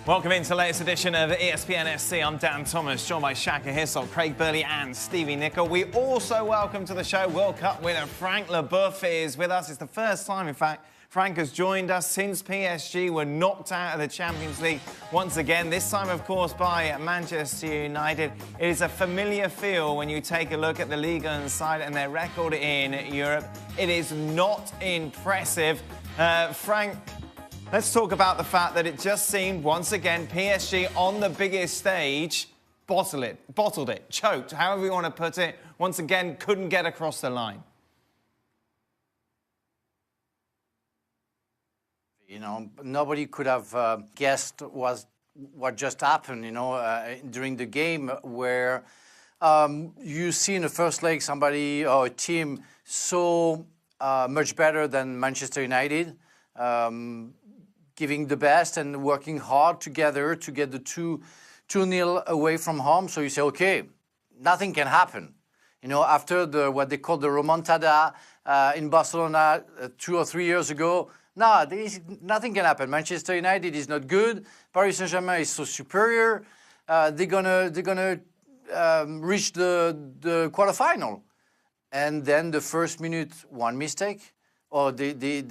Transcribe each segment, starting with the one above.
Welcome into the latest edition of ESPN SC. I'm Dan Thomas, joined by Shaka Hislop, Craig Burley and Stevie Nicol. We also welcome to the show World Cup winner Frank Leboeuf is with us. It's the first time, in fact, Frank has joined us since PSG were knocked out of the Champions League once again, this time, of course, by Manchester United. It is a familiar feel when you take a look at the Liga side and their record in Europe. It is not impressive. Frank, let's talk about the fact that it just seemed, once again, PSG on the biggest stage, bottled it, choked, however you want to put it, once again, couldn't get across the line. You know, nobody could have guessed what just happened, you know, during the game where you see in the first leg somebody or a team so much better than Manchester United, giving the best and working hard together to get the 2-0 away from home. So you say, okay, nothing can happen. You know, after what they call the remontada in Barcelona 2 or 3 years ago, no, nothing can happen. Manchester United is not good. Paris Saint-Germain is so superior. They're gonna reach the quarterfinal, and then the first minute, one mistake, or they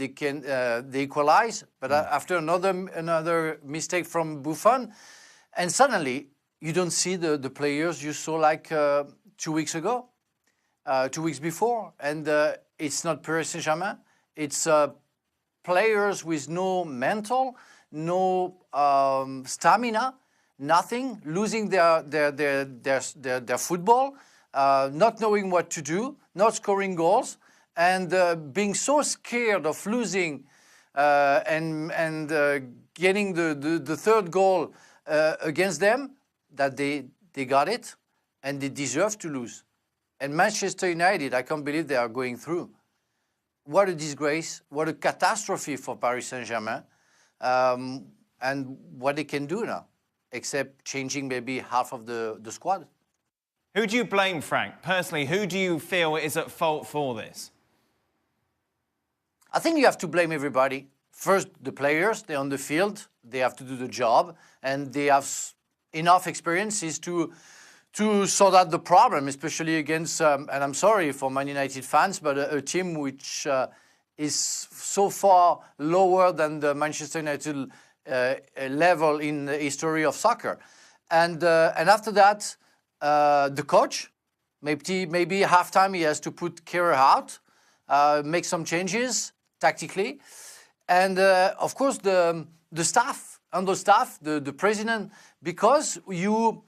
equalize. But after another mistake from Buffon, and suddenly you don't see the players you saw like 2 weeks ago, 2 weeks before, and it's not Paris Saint-Germain. It's players with no mental, no stamina, nothing, losing their football, not knowing what to do, not scoring goals, and being so scared of losing and getting the third goal against them that they got it, and they deserve to lose. And Manchester United, I can't believe they are going through. What a disgrace, what a catastrophe for Paris Saint-Germain, and what they can do now, except changing maybe half of the squad. Who do you blame, Frank? Personally, who do you feel is at fault for this? I think you have to blame everybody. First, the players, they're on the field, they have to do the job, and they have enough experiences to sort out the problem, especially against, and I'm sorry for Man United fans, but a team which is so far lower than the Manchester United level in the history of soccer. And after that, the coach, maybe halftime he has to put Kehrer out, make some changes tactically. And of course, the staff, the president, because you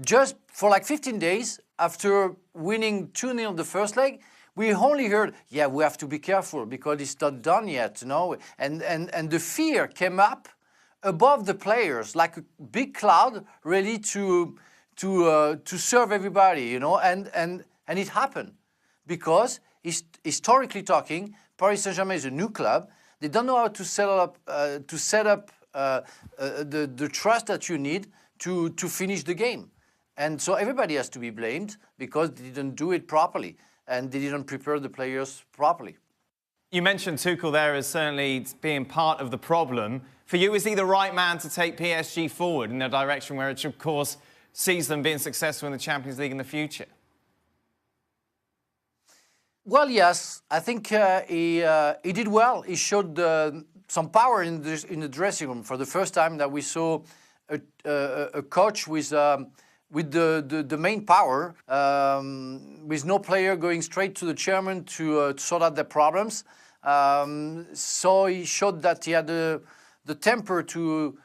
just for like 15 days after winning 2-0 the first leg, we only heard, yeah, we have to be careful because it's not done yet, you know. And the fear came up above the players like a big cloud, ready to serve everybody, you know. And it happened because historically talking, Paris Saint-Germain is a new club. They don't know how to set up the trust that you need to finish the game. And so everybody has to be blamed because they didn't do it properly and they didn't prepare the players properly. You mentioned Tuchel there as certainly being part of the problem. For you, is he the right man to take PSG forward in a direction where it, of course, sees them being successful in the Champions League in the future? Well, yes. I think he did well. He showed some power in the dressing room for the first time that we saw a coach with the main power, with no player going straight to the chairman to sort out their problems. So he showed that he had the temper to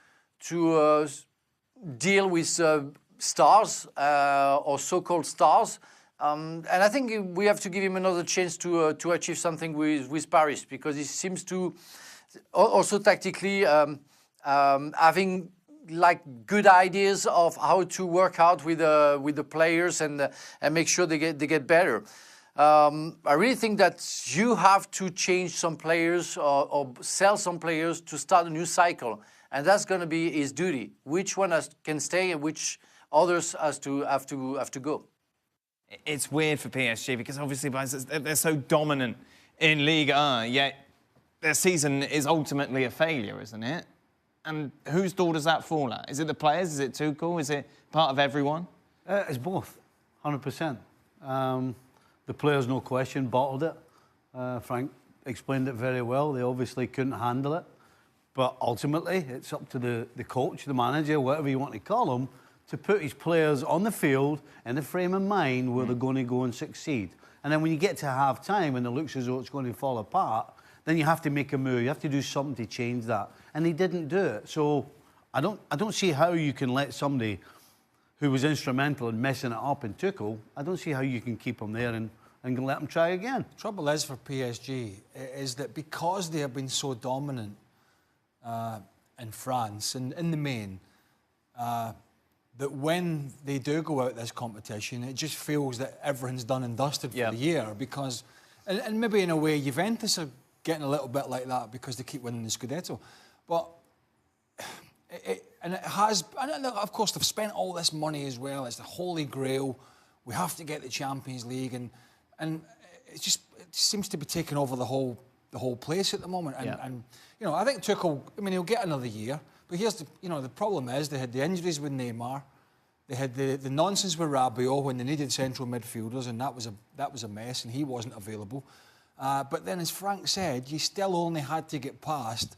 deal with stars or so-called stars. And I think we have to give him another chance to achieve something with Paris, because he seems to also tactically having like good ideas of how to work out with the players and make sure they get better. I really think that you have to change some players or sell some players to start a new cycle, and that's going to be his duty. Which one can stay and which others have to go. It's weird for PSG because obviously they're so dominant in Ligue 1, yet their season is ultimately a failure, isn't it? And whose door does that fall at? Is it the players? Is it Tuchel? Is it part of everyone? It's both, 100%. The players, no question, bottled it. Frank explained it very well. They obviously couldn't handle it. But ultimately, it's up to the coach, the manager, whatever you want to call him, to put his players on the field in the frame of mind where they're going to go and succeed. And then when you get to half-time and it looks as though it's going to fall apart, then you have to make a move. You have to do something to change that. And they didn't do it. So I don't see how you can let somebody who was instrumental in messing it up in Tuchel, I don't see how you can keep him there and let him try again. Trouble is for PSG is that because they have been so dominant in France and in the main, that when they do go out this competition, it just feels that everything's done and dusted for the year. Because, and maybe in a way, Juventus are getting a little bit like that because they keep winning the Scudetto. But it has, and of course they've spent all this money as well. It's the holy grail. We have to get the Champions League, and it seems to be taking over the whole place at the moment. And you know, I think Tuchel, I mean, he'll get another year. But here's the problem is they had the injuries with Neymar, they had the nonsense with Rabiot when they needed central midfielders, and that was a mess, and he wasn't available. But then, as Frank said, you still only had to get past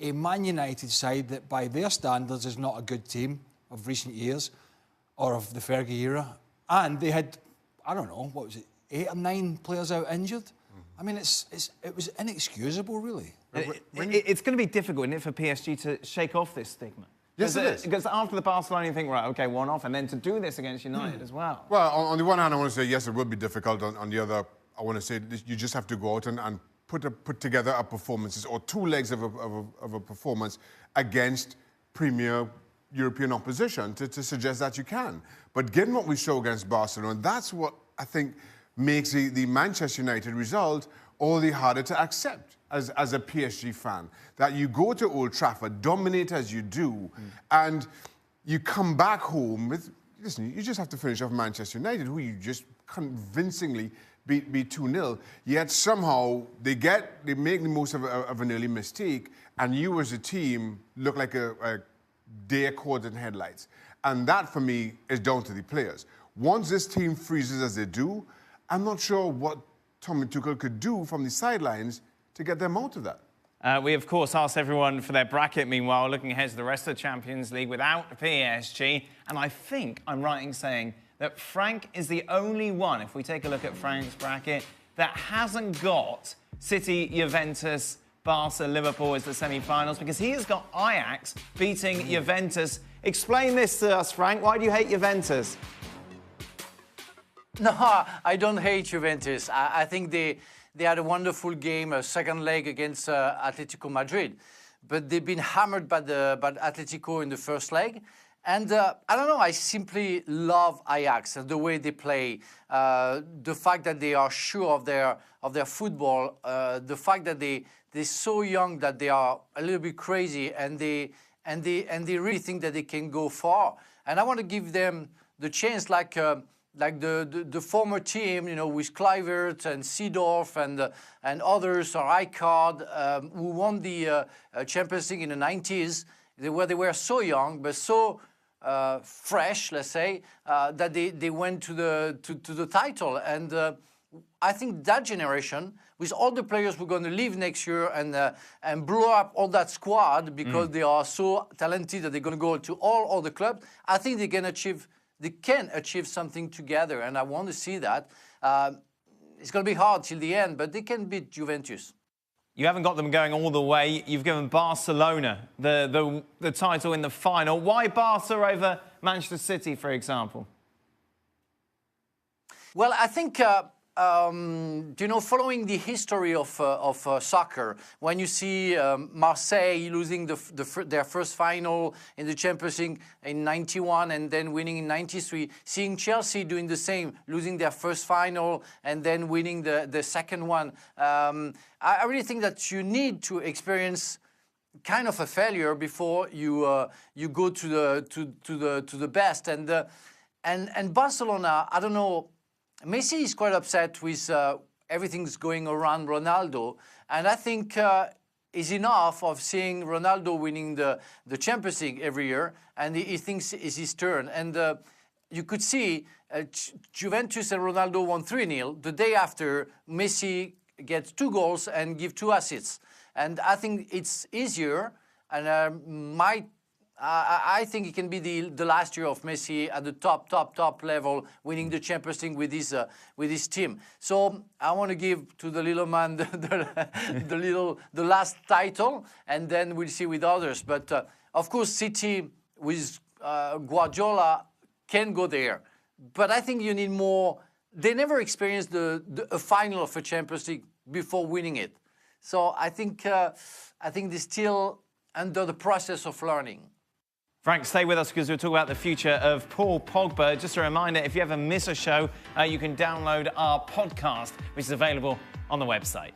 a Man United side that, by their standards, is not a good team of recent years or of the Fergie era, and they had, I don't know, what was it, 8 or 9 players out injured. I mean, it was inexcusable, really. It's going to be difficult, isn't it, for PSG to shake off this stigma? Yes, it is. Because after the Barcelona, you think, right, OK, one off, and then to do this against United as well. Well, on the one hand, I want to say, yes, it will be difficult. On the other, I want to say you just have to go out and put together a performances or 2 legs of a performance against premier European opposition to suggest that you can. But given what we show against Barcelona, that's what I think makes the Manchester United result all the harder to accept as a PSG fan. That you go to Old Trafford, dominate as you do, and you come back home with, listen, you just have to finish off Manchester United, who you just convincingly beat 2-0, yet somehow they make the most of an early mistake, and you as a team look like a deer caught in headlights. And that, for me, is down to the players. Once this team freezes as they do, I'm not sure what Tommy Tuchel could do from the sidelines to get them out of that. We, of course, asked everyone for their bracket, meanwhile, looking ahead to the rest of the Champions League without PSG. And I think I'm right in saying that Frank is the only one, if we take a look at Frank's bracket, that hasn't got City, Juventus, Barca, Liverpool as the semi-finals, because he has got Ajax beating Juventus. Explain this to us, Frank. Why do you hate Juventus? No, I don't hate Juventus. I think they had a wonderful game, a second leg against Atletico Madrid. But they've been hammered by Atletico in the first leg. And I don't know, I simply love Ajax and the way they play. The fact that they are sure of their football, the fact that they're so young that they are a little bit crazy and they really think that they can go far. And I want to give them the chance like the former team, you know, with Kluivert and Seedorf and others, or Rijkaard, who won the Champions League in the 90s, where they were so young but so fresh, let's say, that they went to the title. And I think that generation, with all the players who are going to leave next year and blow up all that squad because they are so talented that they're going to go to all the clubs, I think they can achieve something together, and I want to see that. It's going to be hard till the end, but they can beat Juventus. You haven't got them going all the way. You've given Barcelona the title in the final. Why Barca over Manchester City, for example? Well, I think, you know, following the history of soccer, when you see Marseille losing their first final in the Champions League in '91 and then winning in '93, seeing Chelsea doing the same, losing their first final and then winning the second one, I really think that you need to experience kind of a failure before you go to the best. And Barcelona, I don't know. Messi is quite upset with everything's going around Ronaldo, and I think is enough of seeing Ronaldo winning the Champions League every year, and he thinks it's his turn. And you could see Juventus and Ronaldo won 3-0. The day after, Messi gets 2 goals and give 2 assists. And I think it's easier, and I think it can be the last year of Messi at the top level, winning the Champions League with his team. So I want to give to the little man the last title, and then we'll see with others. But of course, City with Guardiola can go there, but I think you need more. They never experienced a final of a Champions League before winning it, so I think they're still under the process of learning. Frank, stay with us because we'll talk about the future of Paul Pogba. Just a reminder, if you ever miss a show, you can download our podcast, which is available on the website.